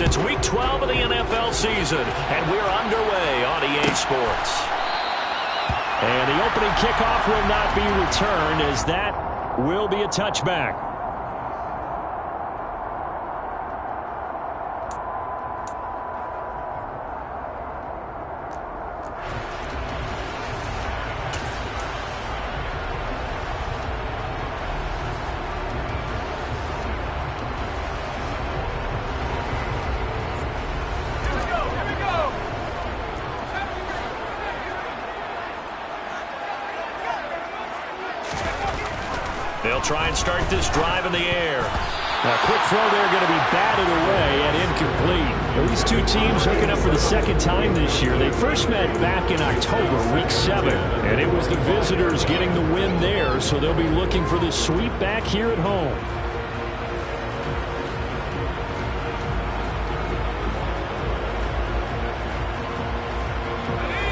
It's Week 12 of the NFL season, and we're underway on EA Sports. And the opening kickoff will not be returned, as that will be a touchback. They'll try and start this drive in the air. A quick throw there, going to be batted away and incomplete. Well, these two teams hooking up for the second time this year. They first met back in October, Week 7, and it was the visitors getting the win there, so they'll be looking for the sweep back here at home.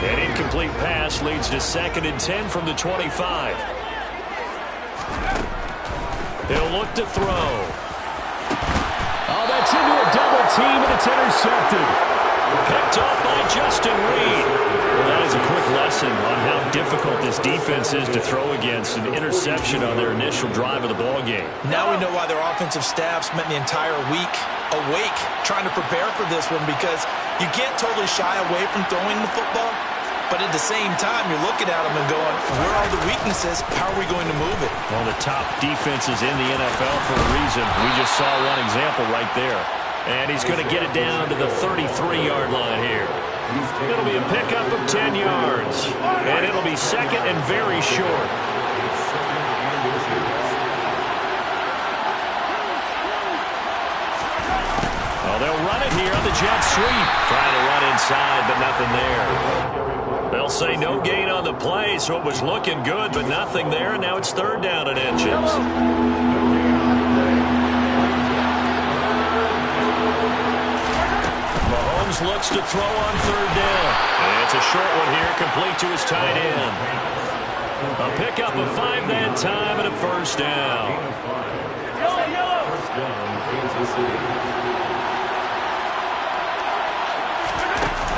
An incomplete pass leads to 2nd and 10 from the 25. He'll look to throw. Oh, that's into a double team, and it's intercepted. Picked off by Justin Reed. Well, that is a quick lesson on how difficult this defense is to throw against. An interception on their initial drive of the ballgame. Now we know why their offensive staff spent the entire week awake trying to prepare for this one, because you can't totally shy away from throwing the football. But at the same time, you're looking at them and going, where are the weaknesses? How are we going to move it? Well, the top defenses in the NFL for a reason. We just saw one example right there. And he's going to get it down to the 33-yard line here. It'll be a pickup of 10 yards. And it'll be 2nd and very short. Well, they'll run it here on the jet sweep. Trying to run inside, but nothing there. They'll say no gain on the play, so it was looking good, but nothing there, and now it's 3rd down and inches. Mahomes looks to throw on 3rd down. And it's a short one here, complete to his tight end. A pickup of 5 that time and a 1st down.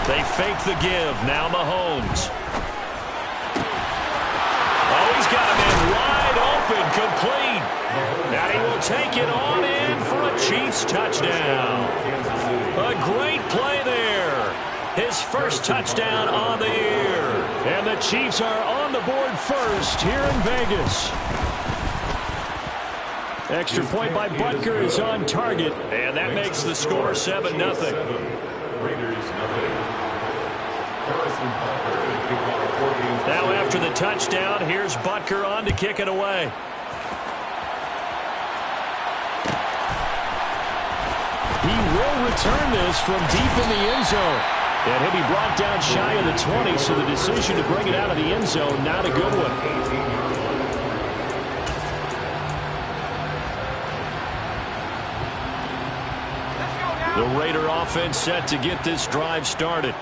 They fake the give. Now Mahomes. Oh, he's got him in wide open, complete. Now he will take it on in for a Chiefs touchdown. A great play there. His first touchdown on the year. And the Chiefs are on the board first here in Vegas. Extra point by Butker is on target. And that makes the score 7-0. Now after the touchdown, here's Butker on to kick it away. He will return this from deep in the end zone. And he'll be brought down shy of the 20, so the decision to bring it out of the end zone, not a good one. The Raider offense set to get this drive started.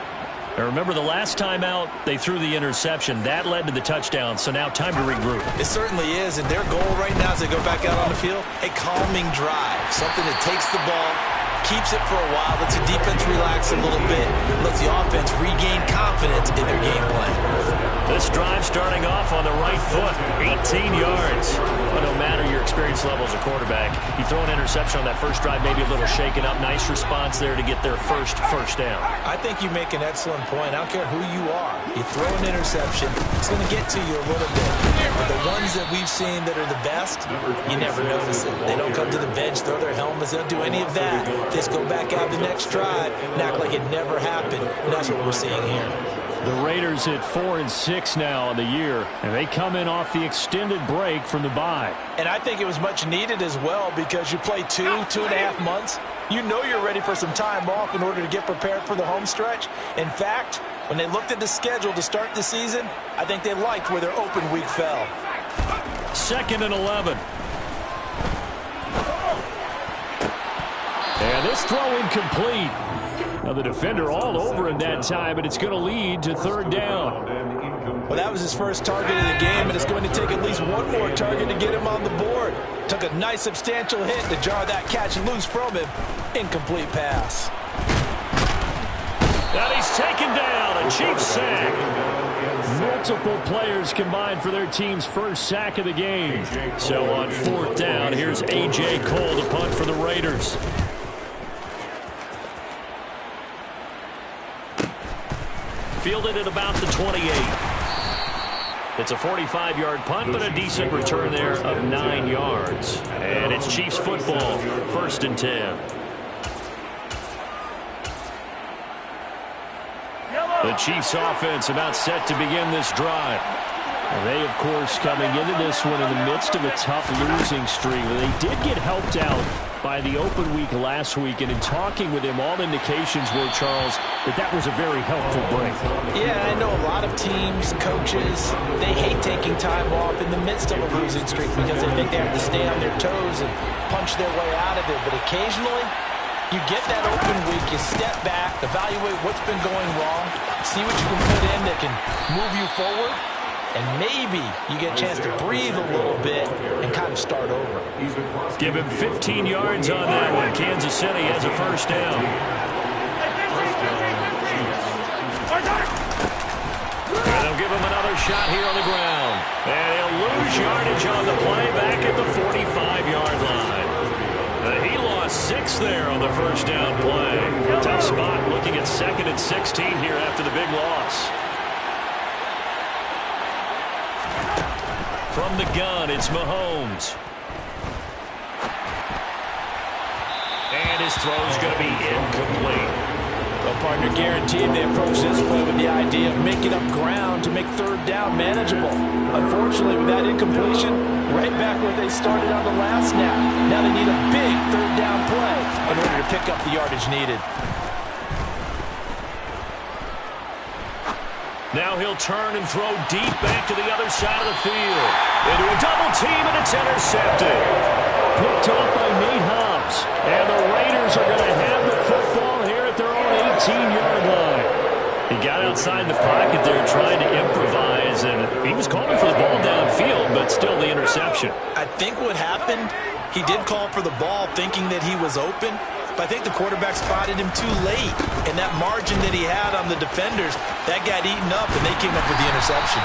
Now remember, the last time out, they threw the interception. That led to the touchdown, so now time to regroup. It certainly is, and their goal right now as they go back out on the field, a calming drive, something that takes the ball, keeps it for a while, lets the defense relax a little bit, lets the offense regain confidence in their game plan. This drive starting off on the right foot, 18 yards. Well, no matter your experience level as a quarterback, you throw an interception on that first drive, maybe a little shaken up. Nice response there to get their first down. I think you make an excellent point. I don't care who you are. You throw an interception, it's going to get to you a little bit. But the ones that we've seen that are the best, you never notice it. They don't come to the bench, throw their helmets, they don't do any of that. They just go back out the next drive and act like it never happened. And that's what we're seeing here. The Raiders at 4-6 now on the year, and they come in off the extended break from the bye. And I think it was much needed as well, because you play 2.5 months. You know you're ready for some time off in order to get prepared for the home stretch. In fact, when they looked at the schedule to start the season, I think they liked where their open week fell. 2nd and 11. And this throw incomplete. Now the defender all over him that time, but it's going to lead to 3rd down. Well, that was his first target of the game, and it's going to take at least one more target to get him on the board. Took a nice substantial hit to jar that catch loose from him. Incomplete pass. And he's taken down. A Chiefs sack. Multiple players combined for their team's first sack of the game. So on 4th down, here's A.J. Cole to punt for the Raiders. Fielded at about the 28. It's a 45-yard punt, but a decent return there of 9 yards. And it's Chiefs football, 1st and 10. The Chiefs offense about set to begin this drive. They, of course, coming into this one in the midst of a tough losing streak. They did get helped out by the open week last week, and in talking with him, all indications were, Charles, that was a very helpful break. Yeah, I know a lot of teams, coaches, they hate taking time off in the midst of a losing streak because they think they have to stay on their toes and punch their way out of it. But occasionally, you get that open week, you step back, evaluate what's been going wrong, see what you can put in that can move you forward, and maybe you get a chance to breathe a little bit and kind of start over. Give him 15 yards on that one. Kansas City has a 1st down. And they'll give him another shot here on the ground. And he'll lose yardage on the play back at the 45-yard line. He lost 6 there on the 1st down play. Tough spot looking at 2nd and 16 here after the big loss. From the gun, it's Mahomes. And his throw's going to be incomplete. Well, partner, guaranteed they approach this play with the idea of making up ground to make 3rd down manageable. Unfortunately, with that incompletion, right back where they started on the last snap. Now they need a big 3rd down play in order to pick up the yardage needed. Now he'll turn and throw deep back to the other side of the field. Into a double team, and it's intercepted. Picked off by Nate Hobbs. And the Raiders are going to have the football here at their own 18-yard line. He got outside the pocket there trying to improvise, and he was calling for the ball downfield, but still the interception. I think what happened, he did call for the ball thinking that he was open, but I think the quarterback spotted him too late. And that margin that he had on the defenders, that got eaten up, and they came up with the interception.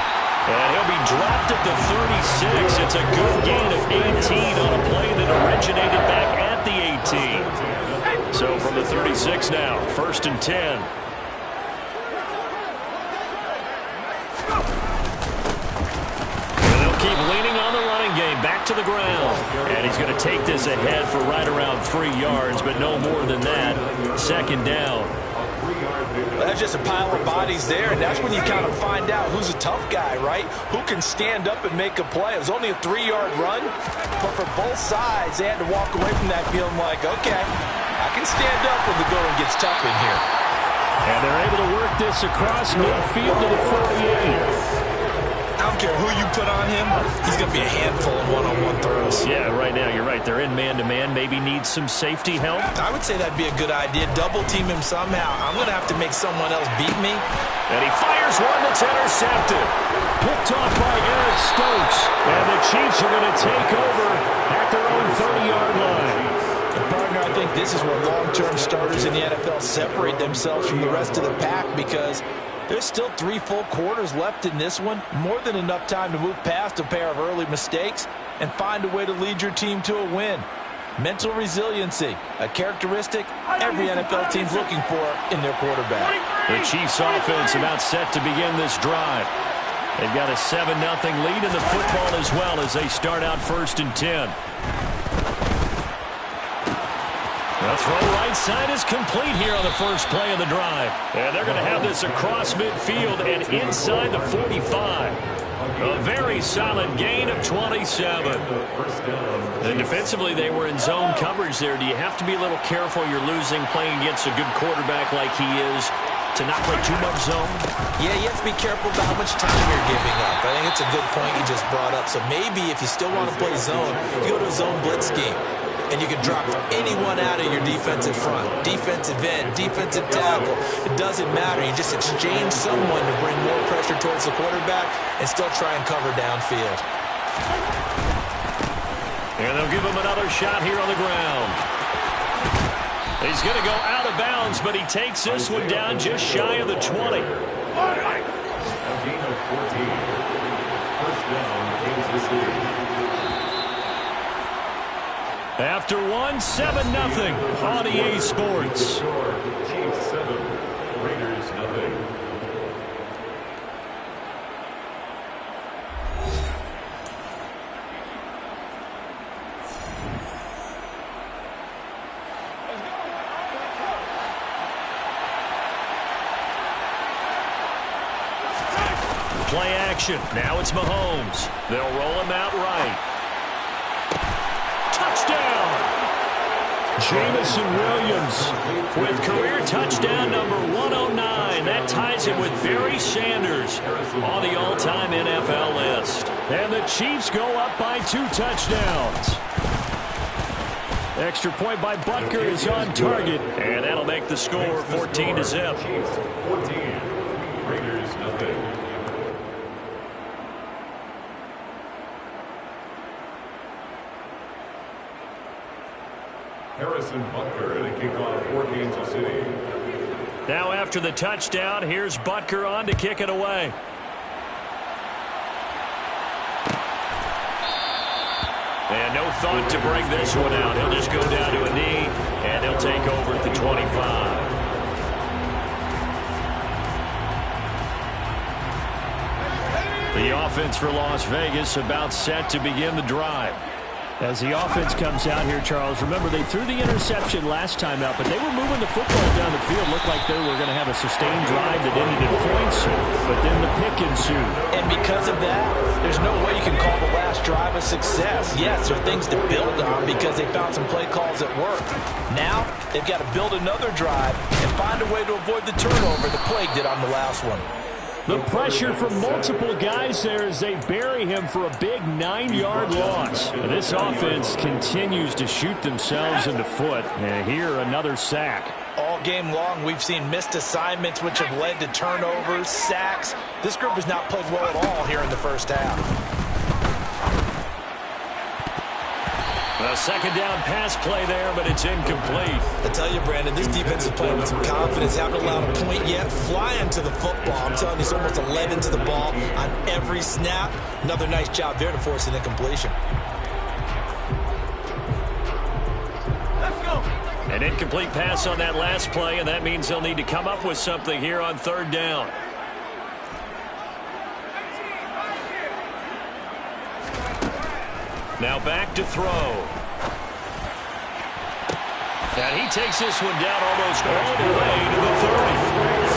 And he'll be dropped at the 36. It's a good gain of 18 on a play that originated back at the 18. So from the 36 now, 1st and 10. And they'll keep leaning on the running game, back to the ground. And he's going to take this ahead for right around 3 yards, but no more than that. 2nd down. That's just a pile of bodies there, and that's when you kind of find out who's a tough guy, right? Who can stand up and make a play. It was only a 3-yard run, but for both sides, they had to walk away from that feeling like, okay, I can stand up when the going gets tough in here. And they're able to work this across midfield to the 48. I don't care who you put on him, he's going to be a handful of one-on-one throws. Yeah, right now, you're right. They're in man-to-man. Maybe needs some safety help. I would say that'd be a good idea. Double team him somehow. I'm going to have to make someone else beat me. And he fires one that's intercepted. Picked off by Eric Stokes. And the Chiefs are going to take over at their own 30-yard line. And partner, I think this is where long-term starters in the NFL separate themselves from the rest of the pack, because there's still 3 full quarters left in this one. More than enough time to move past a pair of early mistakes and find a way to lead your team to a win. Mental resiliency, a characteristic every NFL team's looking for in their quarterback. The Chiefs offense about set to begin this drive. They've got a 7-0 lead in the football as well as they start out 1st and 10. The throw right side is complete here on the first play of the drive. And they're going to have this across midfield and inside the 45. A very solid gain of 27. And defensively, they were in zone coverage there. Do you have to be a little careful? You're losing playing against a good quarterback like he is to not play too much zone? Yeah, you have to be careful about how much time you're giving up. I think it's a good point you just brought up. So maybe if you still want to play zone, you go to a zone blitz scheme. And you can drop anyone out of your defensive front, defensive end, defensive tackle. It doesn't matter. You just exchange someone to bring more pressure towards the quarterback and still try and cover downfield. And they'll give him another shot here on the ground. He's going to go out of bounds, but he takes this one down just shy of the 20. A gain of 14. First down, Kansas City. After 7-0 on EA Sports. Chiefs 7, Raiders nothing. Play action. Now it's Mahomes. They'll roll him out right. Touchdown! Jamison Williams with career touchdown number 109. That ties him with Barry Sanders on the all-time NFL list. And the Chiefs go up by 2 touchdowns. Extra point by Butker is on target, and that'll make the score 14-0. Chiefs 14, Raiders nothing. Harrison Butker to kick off for Kansas City. Now after the touchdown, here's Butker on to kick it away. And no thought to bring this one out. He'll just go down to a knee, and he'll take over at the 25. The offense for Las Vegas about set to begin the drive. As the offense comes out here, Charles, remember they threw the interception last time out, but they were moving the football down the field. Looked like they were going to have a sustained drive that ended in points, but then the pick ensued. And because of that, there's no way you can call the last drive a success. Yes, there are things to build on because they found some play calls that worked. Now, they've got to build another drive and find a way to avoid the turnover the Plague did on the last one. The pressure from multiple guys there as they bury him for a big 9-yard loss. And this offense continues to shoot themselves in the foot. And here, another sack. All game long, we've seen missed assignments which have led to turnovers, sacks. This group has not played well at all here in the first half. A second down pass play there, but it's incomplete. I tell you, Brandon, this defense is playing with some confidence. Haven't allowed a point yet. Flying to the football. I'm telling you, it's almost 11 to the ball on every snap. Another nice job there to force an incompletion. Let's go. An incomplete pass on that last play, and that means they'll need to come up with something here on third down. Now back to throw. And he takes this one down almost all the way to the 30.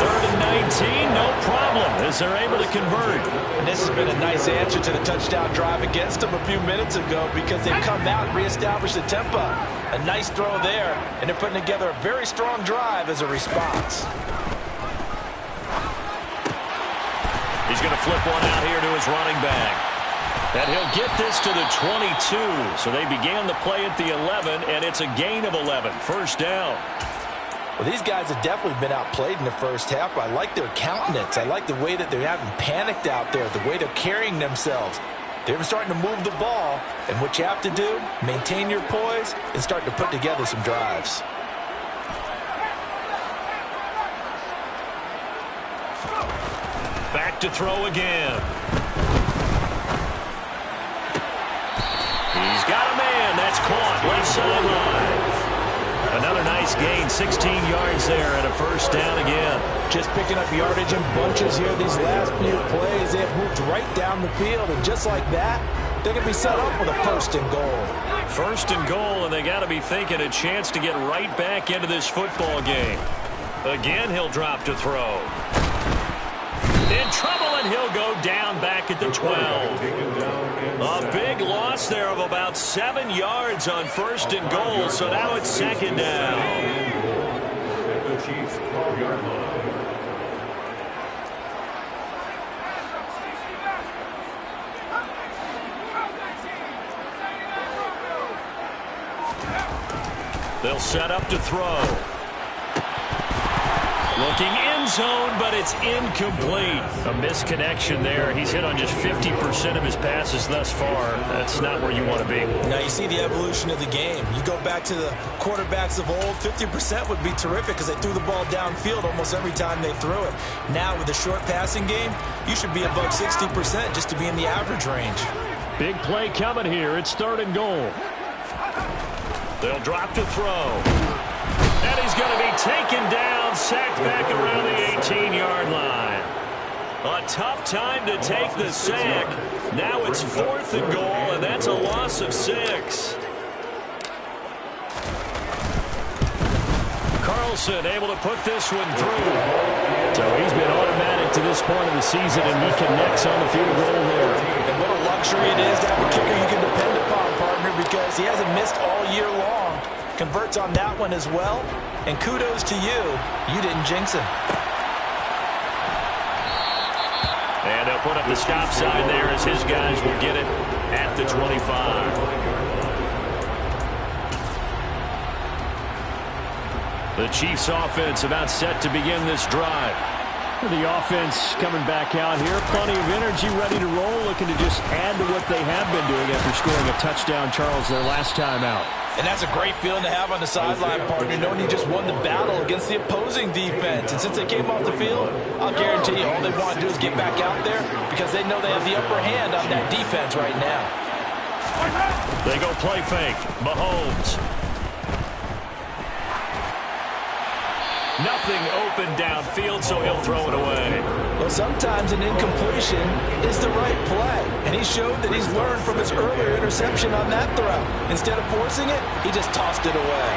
3rd and 19, no problem, as they're able to convert. And this has been a nice answer to the touchdown drive against them a few minutes ago because they've come out and reestablished the tempo. A nice throw there, and they're putting together a very strong drive as a response. He's going to flip one out here to his running back. And he'll get this to the 22. So they began the play at the 11, and it's a gain of 11. First down. Well, these guys have definitely been outplayed in the first half. I like their countenance. I like the way that they haven't panicked out there, the way they're carrying themselves. They're starting to move the ball, and what you have to do, maintain your poise and start to put together some drives. Back to throw again. He's got a man. That's caught. Left sideline. Another nice gain. 16 yards there and a first down again. Just picking up yardage in bunches here. These last few plays, they have moved right down the field. And just like that, they're going to be set up with a 1st and goal. 1st and goal, and they got to be thinking a chance to get right back into this football game. Again, he'll drop to throw. In trouble, and he'll go down back at the 12. A big loss there of about 7 yards on 1st and goal, so now it's 2nd down. At the Chiefs' 12-yard line. They'll set up to throw. Looking end zone, but it's incomplete. A misconnection there. He's hit on just 50% of his passes thus far. That's not where you want to be. Now, you see the evolution of the game. You go back to the quarterbacks of old, 50% would be terrific because they threw the ball downfield almost every time they threw it. Now, with a short passing game, you should be above 60% just to be in the average range. Big play coming here. It's 3rd and goal. They'll drop to throw. And he's going to be taken down, sacked back around the 18-yard line. A tough time to take the sack. Now it's 4th and goal, and that's a loss of 6. Carlson able to put this one through. So he's been automatic to this point of the season, and he connects on the field goal there. And what a luxury it is to have a kicker you can depend upon, partner, because he hasn't missed all year long. Converts on that one as well. And kudos to you. You didn't jinx him. And they'll put up the stop sign there as his guys will get it at the 25. The Chiefs offense about set to begin this drive. The offense coming back out here. Plenty of energy, ready to roll, looking to just add to what they have been doing after scoring a touchdown, Charles, their last time out. And that's a great feeling to have on the sideline, partner, knowing you just won the battle against the opposing defense. And since they came off the field, I'll guarantee you all they want to do is get back out there because they know they have the upper hand on that defense right now. They go play fake. Mahomes. Nothing open downfield, so he'll throw it away. Well, sometimes an incompletion is the right play. And he showed that he's learned from his earlier interception on that throw. Instead of forcing it, he just tossed it away.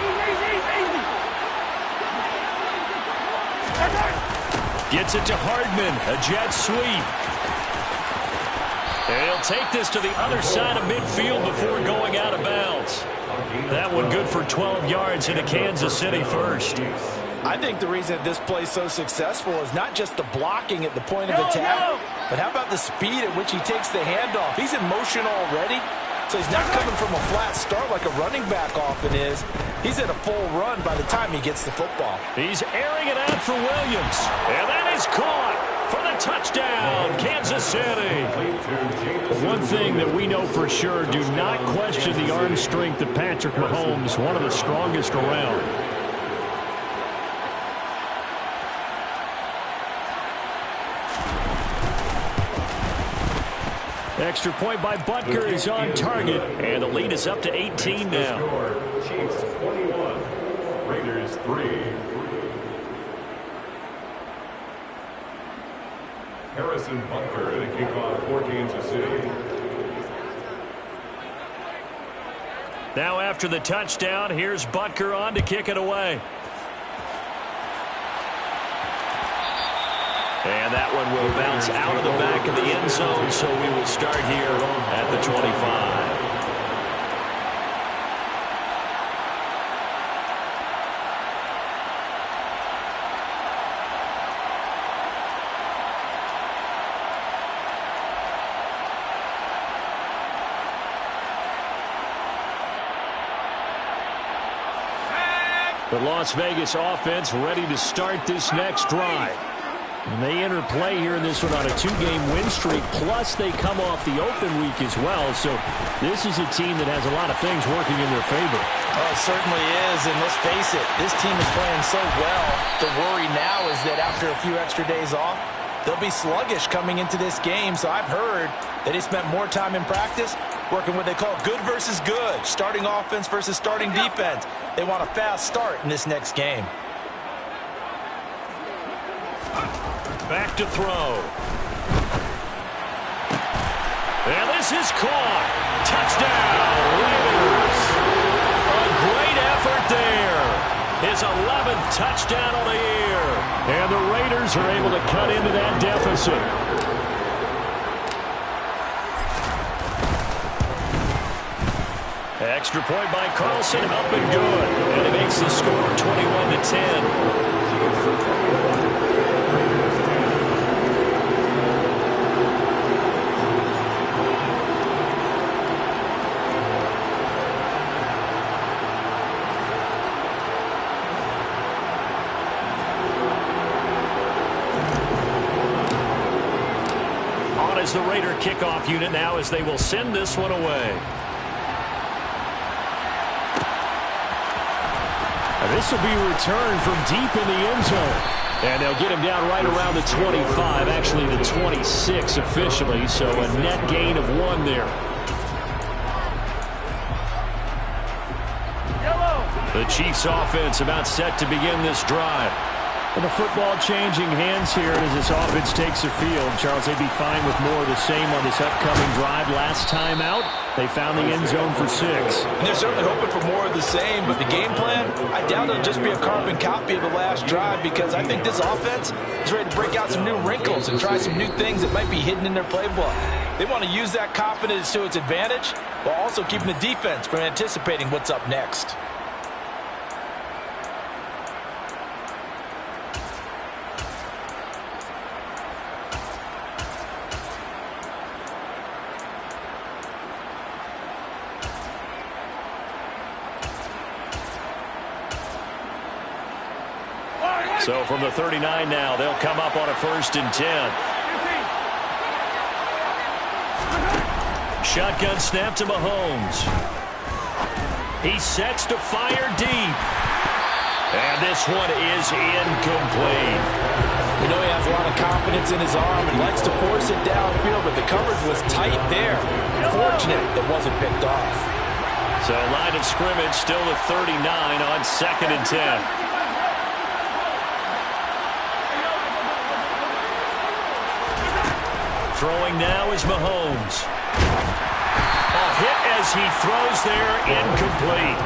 Gets it to Hardman. A jet sweep. And he'll take this to the other side of midfield before going out of bounds. That one good for 12 yards into Kansas City first. I think the reason that this play is so successful is not just the blocking at the point of attack, but how about the speed at which he takes the handoff? He's in motion already, so he's not coming from a flat start like a running back often is. He's in a full run by the time he gets the football. He's airing it out for Williams, and that is caught for the touchdown, Kansas City. One thing that we know for sure, do not question the arm strength of Patrick Mahomes, one of the strongest around. Extra point by Butker is on target, and the lead is up to 18 now. Chiefs 21, Raiders 3. Harrison Butker to kick off for Kansas City. Now after the touchdown, here's Butker on to kick it away. And that one will bounce out of the back of the end zone, so we will start here at the 25. The Las Vegas offense ready to start this next drive. And they enter play here in this one on a 2-game win streak, plus they come off the open week as well. So this is a team that has a lot of things working in their favor. Oh, it certainly is, and let's face it, this team is playing so well. The worry now is that after a few extra days off, they'll be sluggish coming into this game. So I've heard that they spent more time in practice working what they call good versus good, starting offense versus starting defense. They want a fast start in this next game. Back to throw. And this is caught. Touchdown, Raiders. A great effort there. His 11th touchdown of the year. And the Raiders are able to cut into that deficit. Extra point by Carlson, up and good. And it makes the score 21-10. as the Raider kickoff unit now as they will send this one away. And this will be returned from deep in the end zone. And they'll get him down right around the 25, actually the 26 officially, so a net gain of 1 there. The Chiefs offense about set to begin this drive. And the football changing hands here as this offense takes the field. Charles, they'd be fine with more of the same on this upcoming drive. Last time out, they found the end zone for 6. And they're certainly hoping for more of the same, but the game plan, I doubt it'll just be a carbon copy of the last drive, because I think this offense is ready to break out some new wrinkles and try some new things that might be hidden in their playbook. They want to use that confidence to its advantage while also keeping the defense from anticipating what's up next. So from the 39 now, they'll come up on a 1st and 10. Shotgun snap to Mahomes. He sets to fire deep. And this one is incomplete. We know he has a lot of confidence in his arm and likes to force it downfield, but the coverage was tight there. Fortunate it wasn't picked off. So line of scrimmage still the 39 on 2nd and 10. Throwing now is Mahomes. A hit as he throws there, incomplete.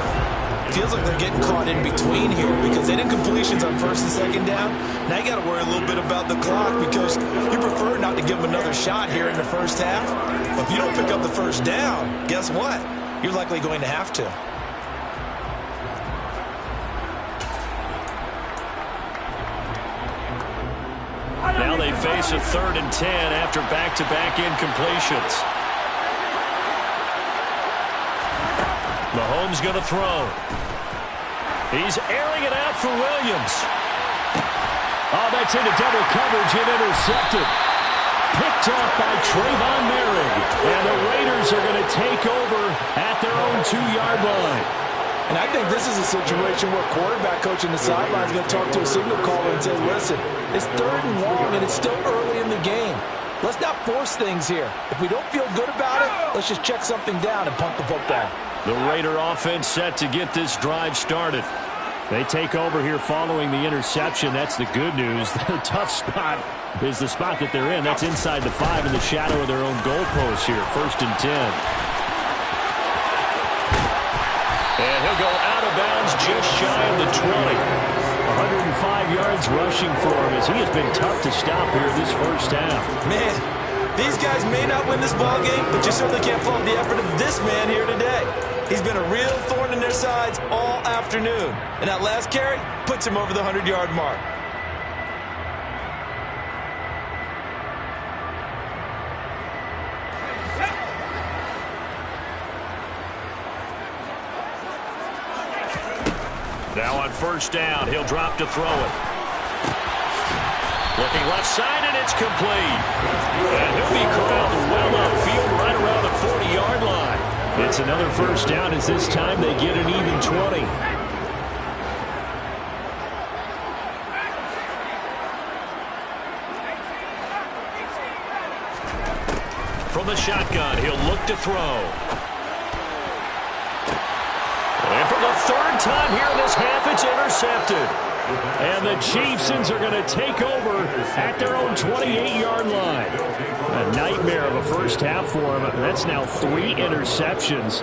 Feels like they're getting caught in between here because they did completions on 1st and 2nd down. Now you got to worry a little bit about the clock because you prefer not to give them another shot here in the first half. But if you don't pick up the 1st down, guess what? You're likely going to have to. Now they face a 3rd and 10 after back-to-back incompletions. Mahomes going to throw. He's airing it out for Williams. Oh, that's into double coverage and intercepted. Picked up by Trayvon Merrick. And the Raiders are going to take over at their own 2-yard line. And I think this is a situation where quarterback coach in the sideline is going to talk to a signal caller and say, listen, it's 3rd and long and it's still early in the game. Let's not force things here. If we don't feel good about it, let's just check something down and punt the football. The Raider offense set to get this drive started. They take over here following the interception. That's the good news. The tough spot is the spot that they're in. That's inside the 5 in the shadow of their own goalpost here. 1st and 10. And he'll go out of bounds just shy of the 20. 105 yards rushing for him as he has been tough to stop here this first half. Man, these guys may not win this ball game, but you certainly can't fault the effort of this man here today. He's been a real thorn in their sides all afternoon. And that last carry puts him over the 100-yard mark. Now on 1st down, he'll drop to throw it. Looking left side, and it's complete. And he'll be corralled well upfield right around the 40-yard line. It's another 1st down as this time they get an even 20. From the shotgun, he'll look to throw. And for the 3rd time here in this half, it's intercepted. And the Chiefs are going to take over at their own 28-yard line. A nightmare of a first half for him. That's now 3 interceptions.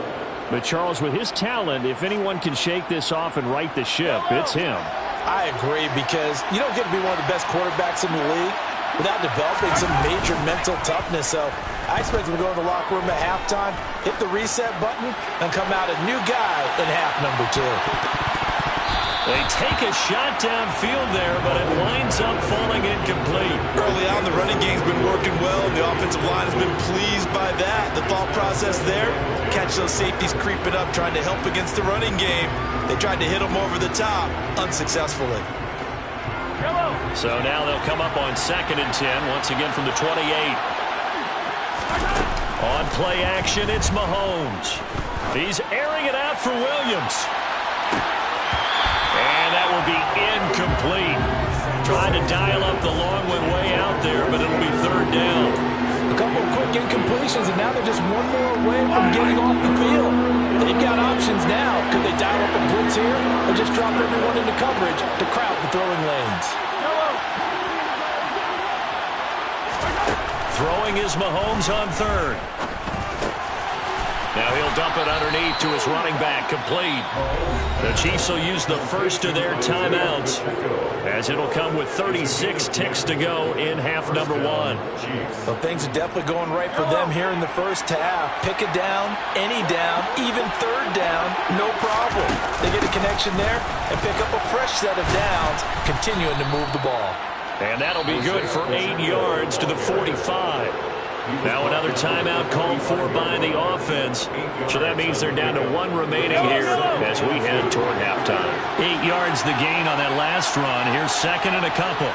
But, Charles, with his talent, if anyone can shake this off and right the ship, it's him. I agree, because you don't get to be one of the best quarterbacks in the league without developing some major mental toughness. So I expect him to go in the locker room at halftime, hit the reset button, and come out a new guy in half number 2. They take a shot downfield there, but it winds up falling incomplete. Early on, the running game's been working well, and the offensive line has been pleased by that. The thought process there, catch those safeties creeping up, trying to help against the running game. They tried to hit them over the top, unsuccessfully. So now they'll come up on 2nd and 10, once again from the 28. On play action, it's Mahomes. He's airing it out for Williams. And that will be incomplete. Trying to dial up the long way out there, but it'll be third down. A couple of quick incompletions, and now they're just one more away from getting off the field. They've got options now. Could they dial up a blitz here or just drop everyone into coverage to crowd the throwing lanes? Throwing is Mahomes on third. Now he'll dump it underneath to his running back, complete. The Chiefs will use the first of their timeouts, as it'll come with 36 ticks to go in half number one. Well, things are definitely going right for them here in the first half. Pick a down, any down, even third down, no problem. They get a connection there and pick up a fresh set of downs, continuing to move the ball. And that'll be good for 8 yards to the 45. Now another timeout called for by the offense. So that means they're down to 1 remaining here as we head toward halftime. 8 yards the gain on that last run. Here's second and a couple.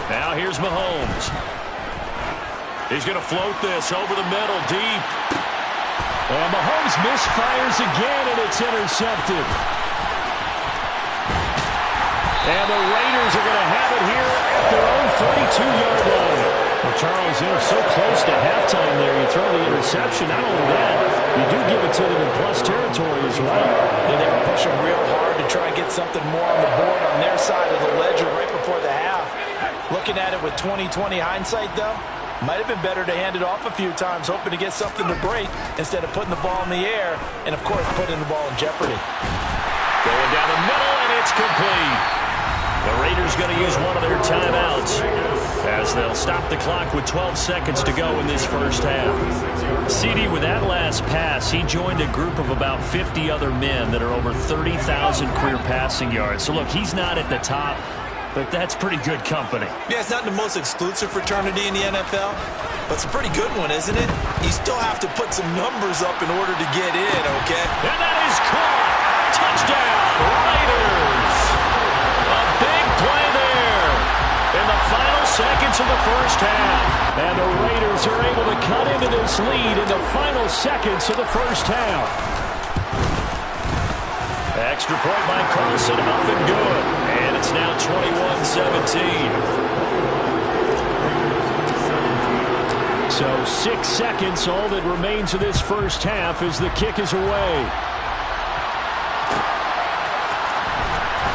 Now here's Mahomes. He's going to float this over the middle, deep. And Mahomes misfires again, and it's intercepted. And the Raiders are going to have it here at their own 32-yard line. Well, Charles, they're so close to halftime there. You throw the interception. Not only that, you do give it to them in plus territory as well. And they were pushing real hard to try and get something more on the board on their side of the ledger right before the half. Looking at it with 20/20 hindsight, though, might have been better to hand it off a few times, hoping to get something to break instead of putting the ball in the air and, of course, putting the ball in jeopardy. Going down the middle, and it's complete. The Raiders going to use one of their timeouts as they'll stop the clock with 12 seconds to go in this first half. CD, with that last pass, he joined a group of about 50 other men that are over 30,000 career passing yards. So, look, he's not at the top, but that's pretty good company. Yeah, it's not the most exclusive fraternity in the NFL, but it's a pretty good one, isn't it? You still have to put some numbers up in order to get in, okay? And that is caught. Touchdown, Raiders. A big play there in the final seconds of the first half. And the Raiders are able to cut into this lead in the final seconds of the first half. Extra point by Carlson, up and good. And it's now 21-17. So 6 seconds, all that remains of this first half as the kick is away.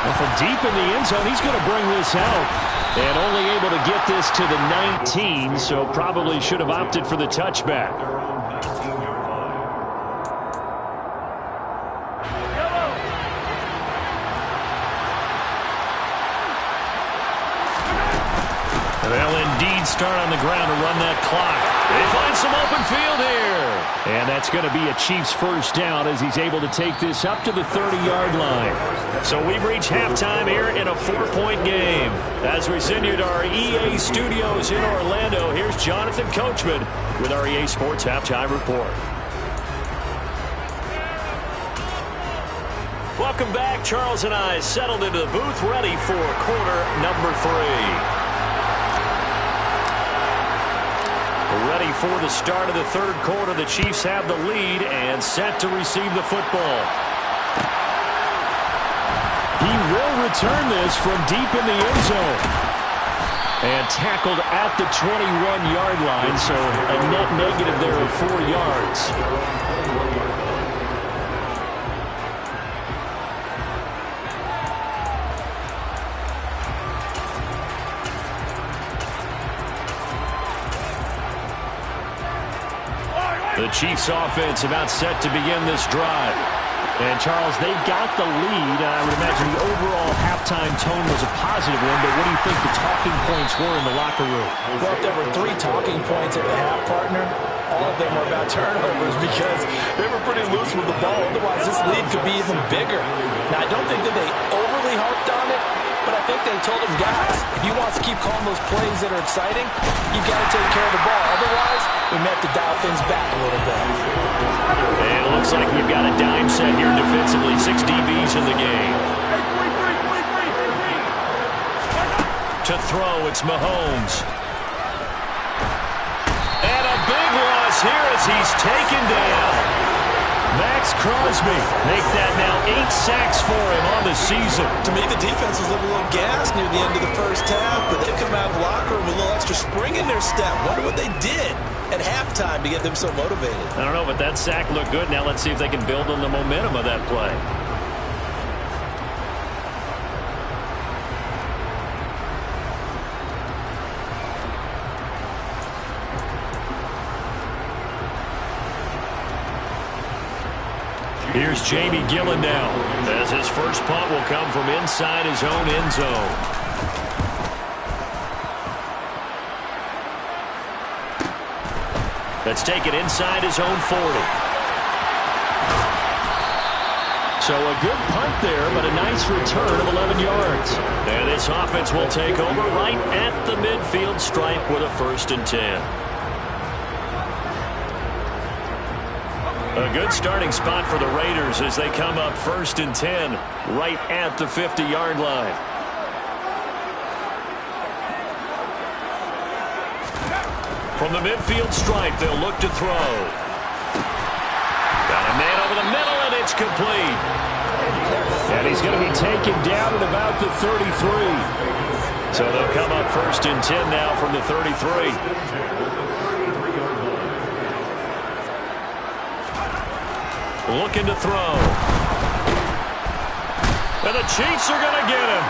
And from deep in the end zone, he's going to bring this out. And only able to get this to the 19, so probably should have opted for the touchback. They'll indeed start on the ground to run that clock. They find some open field here. And that's going to be a Chiefs first down as he's able to take this up to the 30-yard line. So we've reached halftime here in a 4-point game. As we send you to our EA studios in Orlando, here's Jonathan Coachman with our EA Sports Halftime Report. Welcome back. Charles and I settled into the booth ready for quarter number 3. Ready for the start of the third quarter. The Chiefs have the lead and set to receive the football. He will return this from deep in the end zone. And tackled at the 21-yard line, so a net negative there of 4 yards. The Chiefs offense about set to begin this drive. And, Charles, they've got the lead. I would imagine the overall halftime tone was a positive one, but what do you think the talking points were in the locker room? Well, if there were 3 talking points at the half, partner, all of them were about turnovers because they were pretty loose with the ball. Otherwise, this lead could be even bigger. Now, I don't think that they overly harped on it, but I think they told them, guys, if you want to keep calling those plays that are exciting, you've got to take care of the ball. Otherwise, we may have to dial things back a little bit. And it looks Looks like we've got a dime set here defensively. 6 DBs in the game. To throw, it's Mahomes. And a big loss here as he's taken down. Max Crosby make that now 8 sacks for him on the season. To me, the defense was a little gassed near the end of the first half, but they come out of the locker room with a little extra spring in their step. Wonder what they did at halftime to get them so motivated. I don't know, but that sack looked good. Now let's see if they can build on the momentum of that play. Here's Jamie Gillen now, as his first punt will come from inside his own end zone. Let's take it inside his own 40. So a good punt there, but a nice return of 11 yards. And this offense will take over right at the midfield stripe with a 1st and 10. A good starting spot for the Raiders as they come up 1st and 10 right at the 50-yard line. From the midfield stripe, they'll look to throw. Got a man over the middle, and it's complete. And he's going to be taken down at about the 33. So they'll come up 1st and 10 now from the 33. Looking to throw. And the Chiefs are going to get him.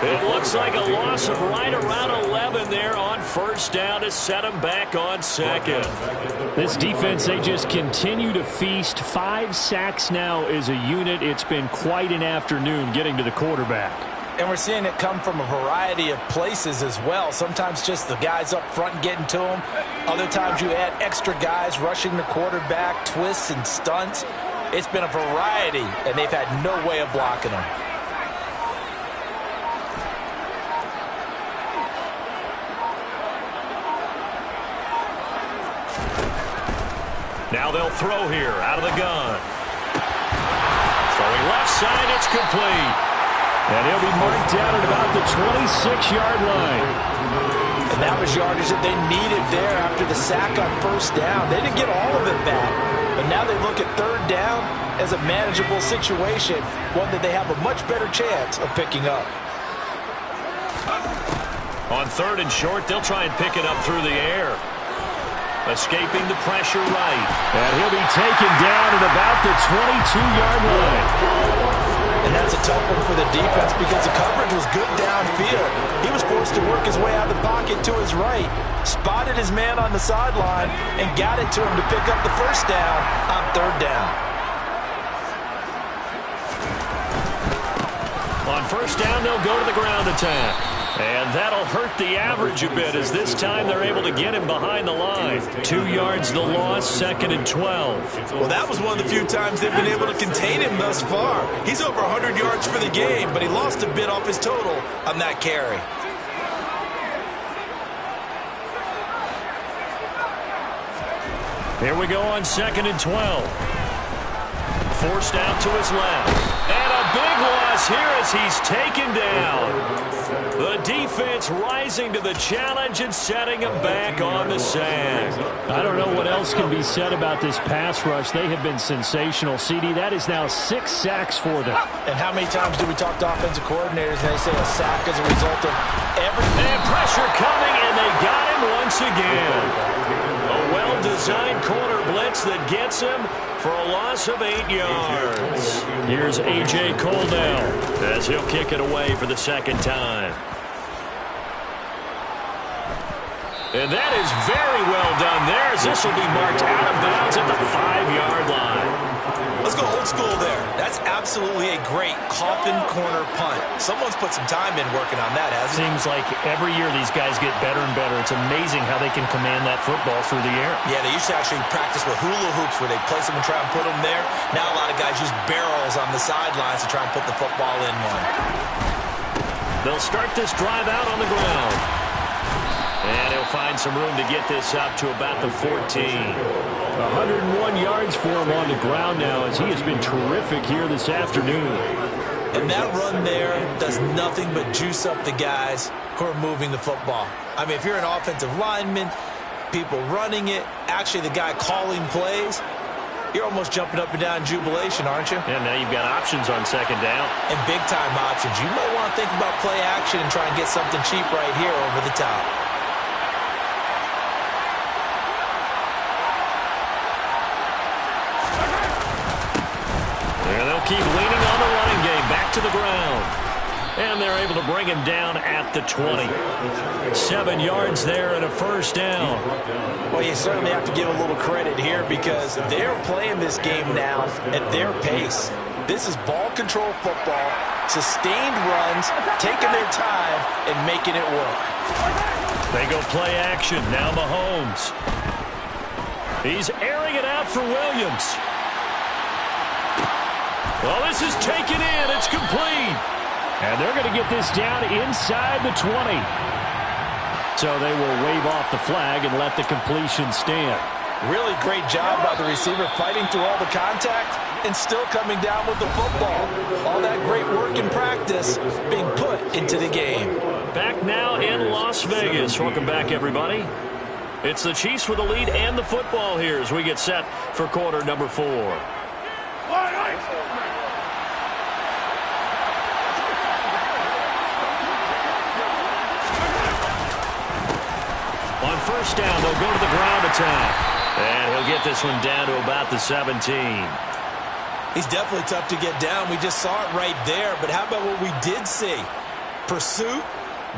It looks like a loss of right around 11 there on 1st down to set him back on 2nd. This defense, they just continue to feast. 5 sacks now as a unit. It's been quite an afternoon getting to the quarterback. And we're seeing it come from a variety of places as well. Sometimes just the guys up front getting to him. Other times you add extra guys rushing the quarterback, twists and stunts. It's been a variety, and they've had no way of blocking them. Now they'll throw here out of the gun. Throwing left side, it's complete. And he'll be marked down at about the 26-yard line. And that was yardage that they needed there after the sack on 1st down. They didn't get all of it back, but now they look at 3rd down as a manageable situation, one that they have a much better chance of picking up. On 3rd and short, they'll try and pick it up through the air. Escaping the pressure right. And he'll be taken down at about the 22-yard line. And that's a tough one for the defense because the coverage was good downfield. He was forced to work his way out of the pocket to his right, spotted his man on the sideline, and got it to him to pick up the 1st down on 3rd down. On 1st down, they'll go to the ground attack. And that'll hurt the average a bit as this time they're able to get him behind the line. 2 yards the loss, 2nd and 12. Well, that was one of the few times they've been able to contain him thus far. He's over 100 yards for the game, but he lost a bit off his total on that carry. Here we go on 2nd and 12. Forced out to his left. And a big loss here as he's taken down. The defense rising to the challenge and setting him back on the sack. I don't know what else can be said about this pass rush. They have been sensational. CD, that is now 6 sacks for them. And how many times do we talk to offensive coordinators and they say a sack as a result of everything? And pressure coming, and they got him once again. A well-designed corner blitz that gets him for a loss of 8 yards. Here's A.J. Cole now as he'll kick it away for the 2nd time. And that is very well done there as this will be marked out of bounds at the 5-yard line. Let's go old school there. That's absolutely a great coffin corner punt. Someone's put some time in working on that, hasn't it? Seems like every year these guys get better and better. It's amazing how they can command that football through the air. Yeah, they used to actually practice with hula hoops where they place them and try and put them there. Now a lot of guys use barrels on the sidelines to try and put the football in one. They'll start this drive out on the ground. And he'll find some room to get this up to about the 14. 101 yards for him on the ground now as he has been terrific here this afternoon. And that run there does nothing but juice up the guys who are moving the football. I mean, if you're an offensive lineman, people running it, actually the guy calling plays, you're almost jumping up and down in jubilation, aren't you? And now you've got options on second down. And big-time options. You might want to think about play action and try and get something cheap right here over the top. And they'll keep leaning on the running game. Back to the ground. And they're able to bring him down at the 20. 7 yards there and a first down. Well, you certainly have to give a little credit here because they're playing this game now at their pace. This is ball control football, sustained runs, taking their time, and making it work. They go play action. Now Mahomes. He's airing it out for Williams. Well, this is taken in. It's complete. And they're going to get this down inside the 20. So they will wave off the flag and let the completion stand. Really great job by the receiver fighting through all the contact and still coming down with the football. All that great work in practice being put into the game. Back now in Las Vegas. Welcome back, everybody. It's the Chiefs with the lead and the football here as we get set for quarter number 4. On first down, they'll go to the ground attack. And he'll get this one down to about the 17. He's definitely tough to get down. We just saw it right there. But how about what we did see? Pursuit,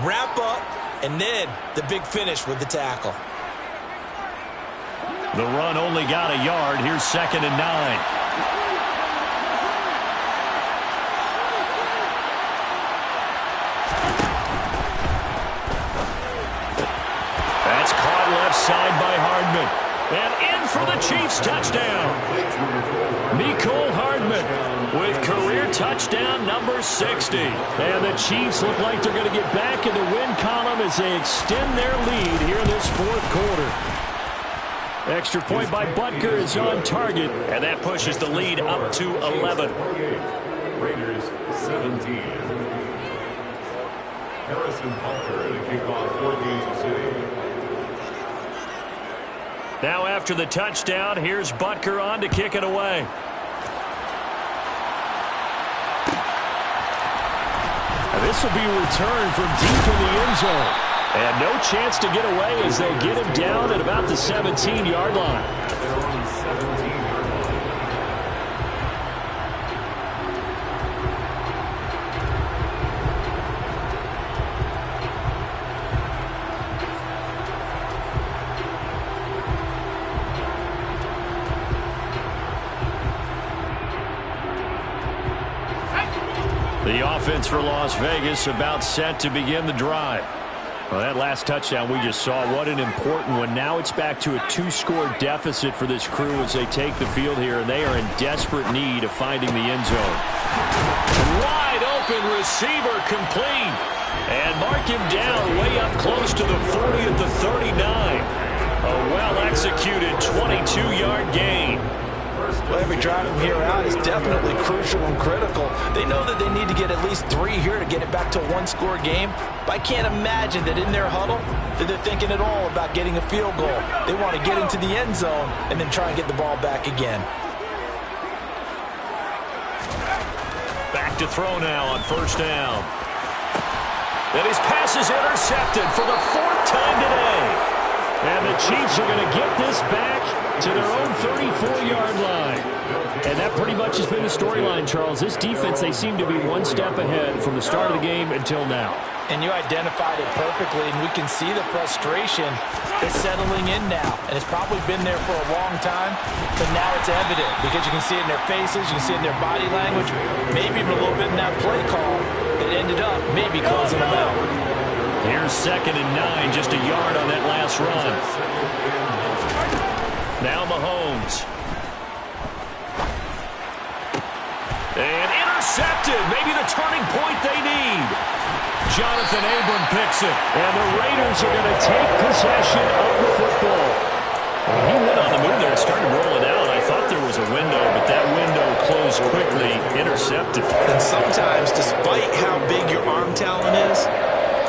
wrap up, and then the big finish with the tackle. The run only got a yard. Here's 2nd and 9. That's caught left side by Hardman. And in for the Chiefs touchdown. Mecole Hardman with career touchdown number 60. And the Chiefs look like they're going to get back in the win column as they extend their lead here in this 4th quarter. Extra point by Butker is on target. And that pushes the lead up to 11. Raiders 17. Harrison Butker to kick off for Kansas City. Now after the touchdown, here's Butker on to kick it away. And this will be a return from deep in the end zone. And no chance to get away as they'll get him down at about the 17-yard line. They're on 17. The offense for Las Vegas about set to begin the drive. Well, that last touchdown we just saw, what an important one. Now it's back to a 2-score deficit for this crew as they take the field here, and they are in desperate need of finding the end zone. Wide open receiver complete. And mark him down way up close to the 40 at the 39. A well-executed 22-yard gain. Well, every drive from here out is definitely crucial and critical. They know that they need to get at least 3 here to get it back to a 1-score game. But I can't imagine that in their huddle that they're thinking at all about getting a field goal. They want to get into the end zone and then try and get the ball back again. Back to throw now on first down. And his pass is intercepted for the 4th time today. And the Chiefs are going to get this back to their own 34-yard line. And that pretty much has been the storyline, Charles. This defense, they seem to be one step ahead from the start of the game until now. And you identified it perfectly, and we can see the frustration that's settling in now. And it's probably been there for a long time, but now it's evident because you can see it in their faces, you can see it in their body language, maybe even a little bit in that play call that ended up maybe closing them out. Here's 2nd and 9, just a yard on that last run. Now Mahomes. And intercepted. Maybe the turning point they need. Jonathan Abram picks it. And the Raiders are going to take possession of the football. Well, he went on the move there and started rolling out. I thought there was a window, but that window closed quickly, intercepted. And sometimes, despite how big your arm talent is,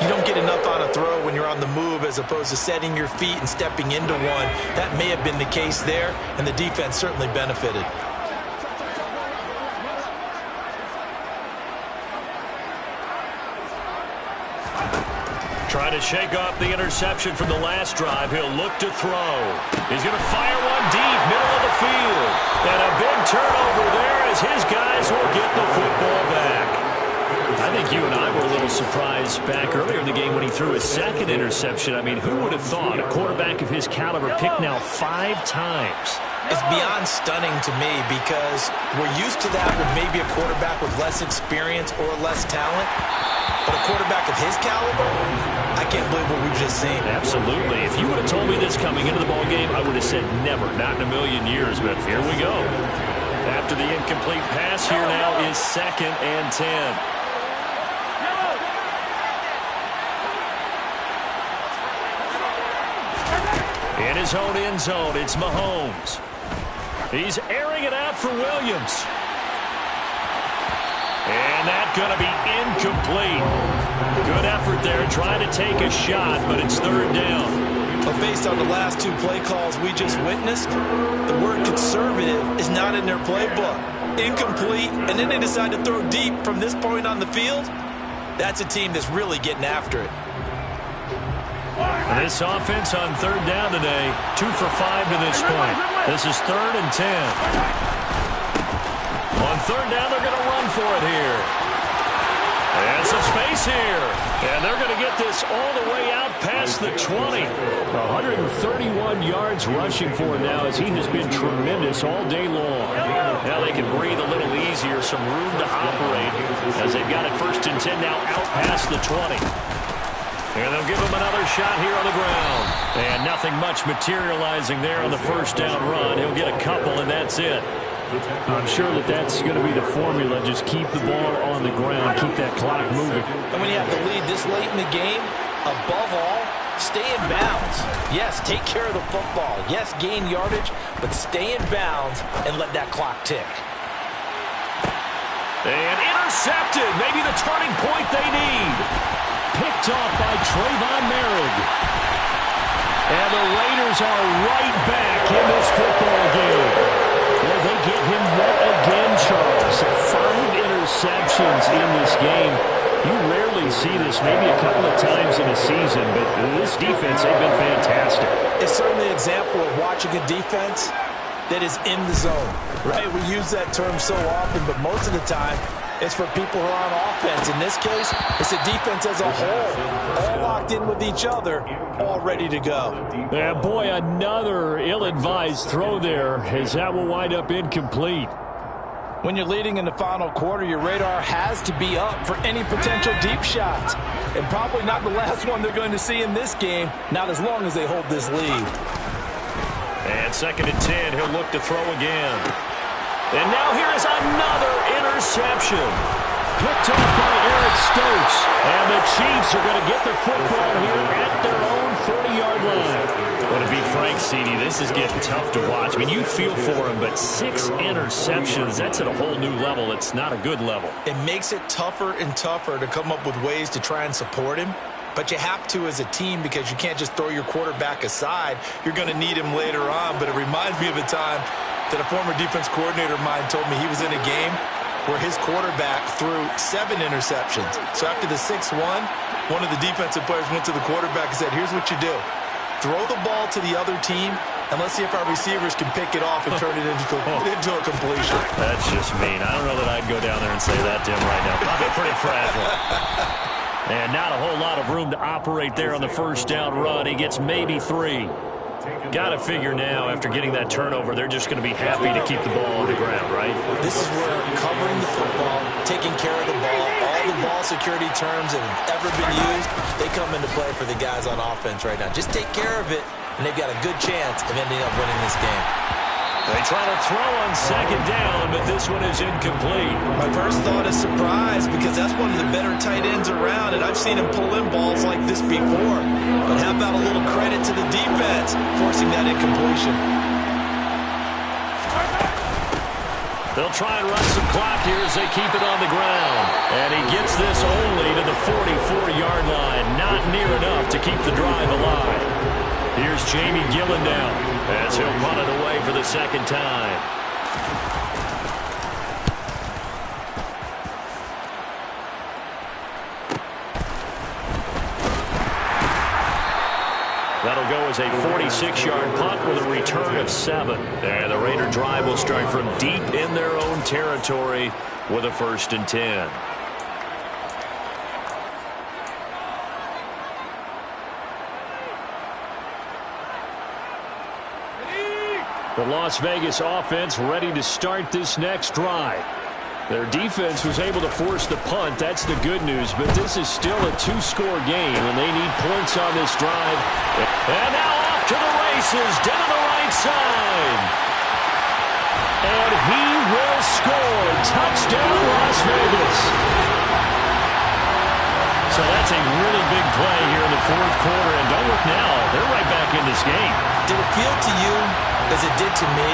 you don't get enough on a throw when you're on the move as opposed to setting your feet and stepping into one. That may have been the case there, and the defense certainly benefited. Trying to shake off the interception from the last drive. He'll look to throw. He's going to fire one deep, middle of the field. And a big turnover there as his guys will get the football back. I think you and I were a little surprised back earlier in the game when he threw his second interception. I mean, who would have thought a quarterback of his caliber picked now 5 times? It's beyond stunning to me because we're used to that with maybe a quarterback with less experience or less talent. But a quarterback of his caliber, I can't believe what we've just seen. Absolutely. If you would have told me this coming into the ball game, I would have said never, not in a million years. But here we go. After the incomplete pass, here now is 2nd and 10. In his own end zone, it's Mahomes. He's airing it out for Williams. And that's going to be incomplete. Good effort there, trying to take a shot, but it's 3rd down. But based on the last 2 play calls we just witnessed, the word conservative is not in their playbook. Incomplete, and then they decide to throw deep from this point on the field. That's a team that's really getting after it. This offense on 3rd down today, 2 for 5 to this point. This is 3rd and 10. On 3rd down, they're going to run for it here. And some space here. And they're going to get this all the way out past the 20. 131 yards rushing for him now as he has been tremendous all day long. Now they can breathe a little easier, some room to operate as they've got it 1st and 10 now out past the 20. And they'll give him another shot here on the ground. And nothing much materializing there on the 1st down run. He'll get a couple, and that's it. I'm sure that that's going to be the formula. Just keep the ball on the ground. Keep that clock moving. And when you have the lead this late in the game, above all, stay in bounds. Yes, take care of the football. Yes, gain yardage, but stay in bounds and let that clock tick. And intercepted. Maybe the turning point they need. Picked off by Trayvon Merrick. And the Raiders are right back in this football game. Well, they get him yet again, Charles. 5 interceptions in this game. You rarely see this, maybe a couple of times in a season, but this defense, they've been fantastic. It's certainly an example of watching a defense that is in the zone, right? We use that term so often, but most of the time, it's for people who are on offense. In this case, it's a defense as a whole, all locked in with each other, all ready to go. Yeah, boy, another ill-advised throw there as that will wind up incomplete. When you're leading in the final quarter, your radar has to be up for any potential deep shots. And probably not the last one they're going to see in this game, not as long as they hold this lead. And 2nd and 10, he'll look to throw again. And now here is another interception. Picked off by Eric Stokes. And the Chiefs are going to get the football here at their own 30-yard line. Well, to be frank, CD, this is getting tough to watch. I mean, you feel for him, but 6 interceptions, that's at a whole new level. It's not a good level. It makes it tougher and tougher to come up with ways to try and support him. But you have to as a team because you can't just throw your quarterback aside. You're going to need him later on. But it reminds me of a time that a former defense coordinator of mine told me he was in a game where his quarterback threw 7 interceptions. So after the 6-1, one of the defensive players went to the quarterback and said, here's what you do. Throw the ball to the other team, and let's see if our receivers can pick it off and turn it into a completion. That's just mean. I don't know that I'd go down there and say that to him right now. Probably pretty fragile. And not a whole lot of room to operate there on the 1st down run. He gets maybe 3. Got to figure now, after getting that turnover, they're just going to be happy to keep the ball on the ground, right? This is where covering the football, taking care of the ball, all the ball security terms that have ever been used, they come into play for the guys on offense right now. Just take care of it, and they've got a good chance of ending up winning this game. They try to throw on second down, but this one is incomplete. My first thought is surprise because that's one of the better tight ends around, and I've seen him pull in balls like this before. But how about a little credit to the defense forcing that incompletion? They'll try and run some clock here as they keep it on the ground. And he gets this only to the 44-yard line. Not near enough to keep the drive alive. Here's Jamie Gillen now as he'll punt it away for the second time. That'll go as a 46-yard punt with a return of 7. And the Raider drive will start from deep in their own territory with a 1st and 10. The Las Vegas offense ready to start this next drive. Their defense was able to force the punt. That's the good news. But this is still a 2-score game, and they need points on this drive. And now off to the races, down the right side. And he will score. Touchdown, Las Vegas. So that's a really big play here in the 4th quarter. And don't look now. They're right back in this game. Did it feel to you, as it did to me,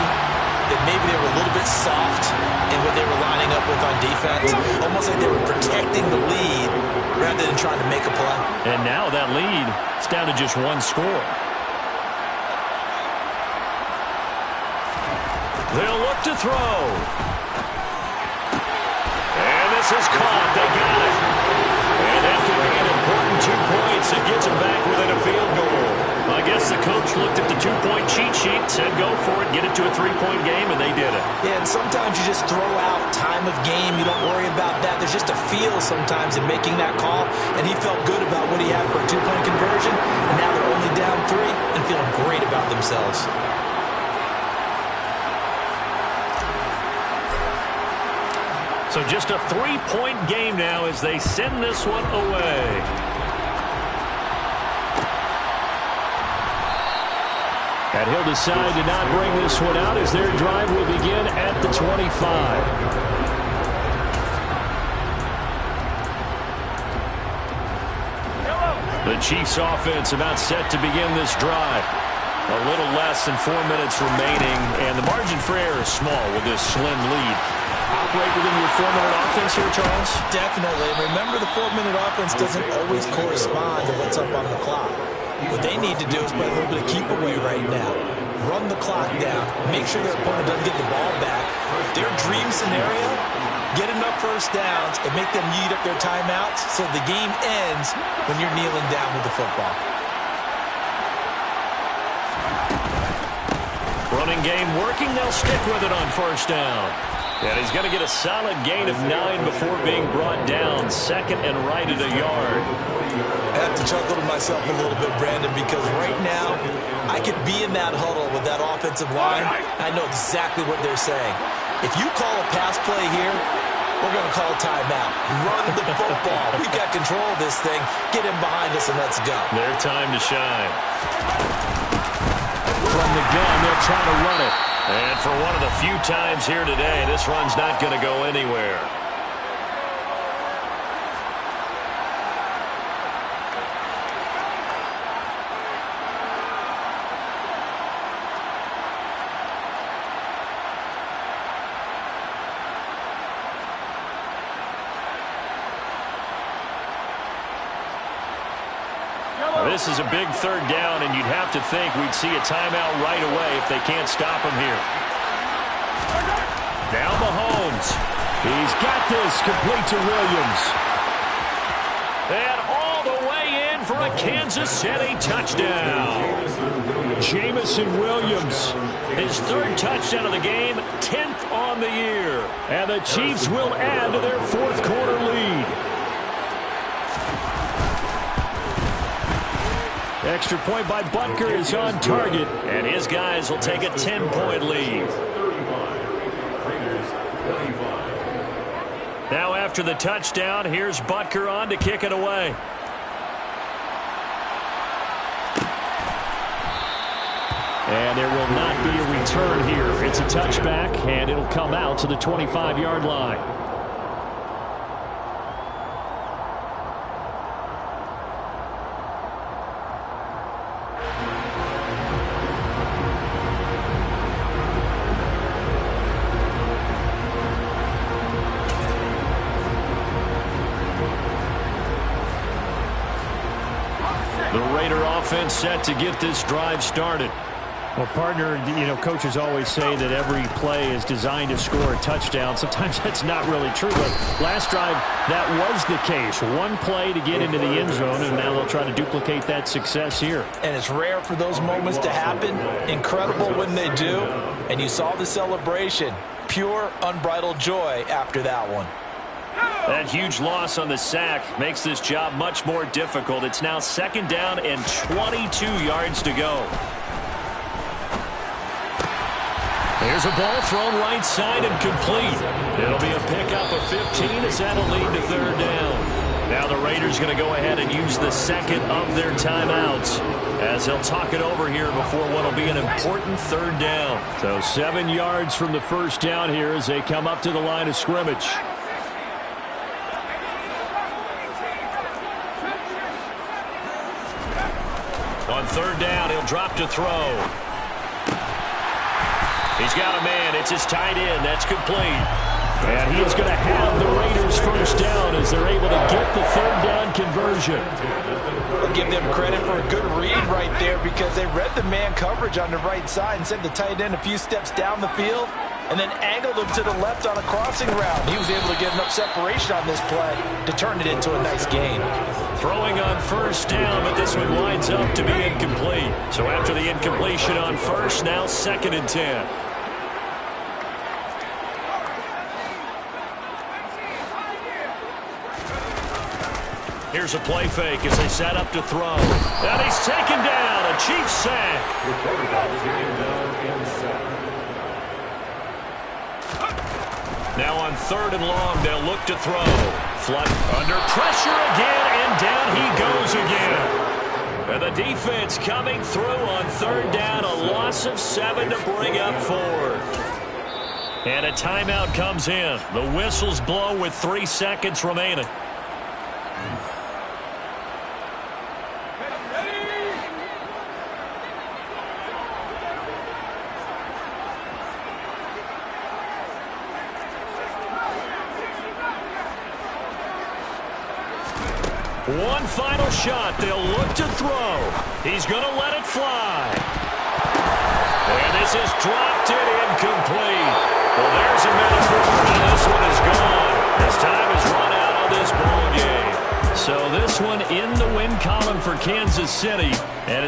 that maybe they were a little bit soft in what they were lining up with on defense? Almost like they were protecting the lead rather than trying to make a play. And now that lead is down to just 1 score. They'll look to throw. And this is caught. They got it. And after an important 2 points, it gets them back within a field goal. I guess the coach looked at the 2-point cheat sheet, said go for it, get it to a 3-point game, and they did it. Yeah, and sometimes you just throw out time of game. You don't worry about that. There's just a feel sometimes in making that call, and he felt good about what he had for a 2-point conversion, and now they're only down 3 and feeling great about themselves. So just a 3-point game now as they send this one away. And he'll decide to not bring this one out as their drive will begin at the 25. The Chiefs offense about set to begin this drive. A little less than 4 minutes remaining, and the margin for error is small with this slim lead. Operate within your 4-minute offense here, Charles? Definitely. And remember, the 4-minute offense doesn't always correspond to what's up on the clock. What they need to do is play a little bit of keep away right now. Run the clock down. Make sure their opponent doesn't get the ball back. Their dream scenario, get enough first downs and make them eat up their timeouts so the game ends when you're kneeling down with the football. Running game working. They'll stick with it on 1st down. And he's going to get a solid gain of 9 before being brought down. 2nd and right at a yard. I have to chuckle to myself a little bit, Brandon, because right now I could be in that huddle with that offensive line. I know exactly what they're saying. If you call a pass play here, we're going to call a timeout. Run the football. We've got control of this thing. Get in behind us and let's go. Their time to shine. From the gun, they'll try to run it. And for one of the few times here today, this run's not going to go anywhere. This is a big 3rd down, and you'd have to think we'd see a timeout right away if they can't stop him here. Now Mahomes. He's got this complete to Williams. And all the way in for a Kansas City touchdown. Jamison Williams. His 3rd touchdown of the game, 10th on the year. And the Chiefs will add to their 4th quarter lead. Extra point by Butker is on target, and his guys will take a 10-point lead. Now after the touchdown, here's Butker on to kick it away. And there will not be a return here. It's a touchback, and it'll come out to the 25-yard line. The Raider offense set to get this drive started. Well, partner, coaches always say that every play is designed to score a touchdown. Sometimes that's not really true, but last drive, that was the case. One play to get into the end zone, and now they'll try to duplicate that success here. And it's rare for those moments to happen. Incredible when they do. And you saw the celebration. Pure, unbridled joy after that one. That huge loss on the sack makes this job much more difficult. It's now 2nd down and 22 yards to go. Here's a ball thrown right side and complete. It'll be a pickup of 15 as that'll lead to 3rd down. Now the Raiders going to go ahead and use the second of their timeouts as they'll talk it over here before what will be an important 3rd down. So 7 yards from the first down here as they come up to the line of scrimmage. On 3rd down, he'll drop to throw. He's got a man. It's his tight end. That's complete. And he is going to have the Raiders first down as they're able to get the 3rd down conversion. I'll give them credit for a good read right there because they read the man coverage on the right side and sent the tight end a few steps down the field and then angled him to the left on a crossing route. He was able to get enough separation on this play to turn it into a nice gain. Throwing on 1st down, but this one winds up to be incomplete. So after the incompletion on 1st, now 2nd and 10. Here's a play fake as they set up to throw. And he's taken down. A Chiefs sack. Now on 3rd and long, they'll look to throw. Flood under pressure again, and down he goes again. And the defense coming through on 3rd down. A loss of 7 to bring up 4th. And a timeout comes in. The whistles blow with 3 seconds remaining. One final shot. They'll look to throw. He's going to let it fly. And this is dropped it incomplete. Well, there's a minute and this one is gone. As time has run out on this ball game. So this one in the win column for Kansas City. And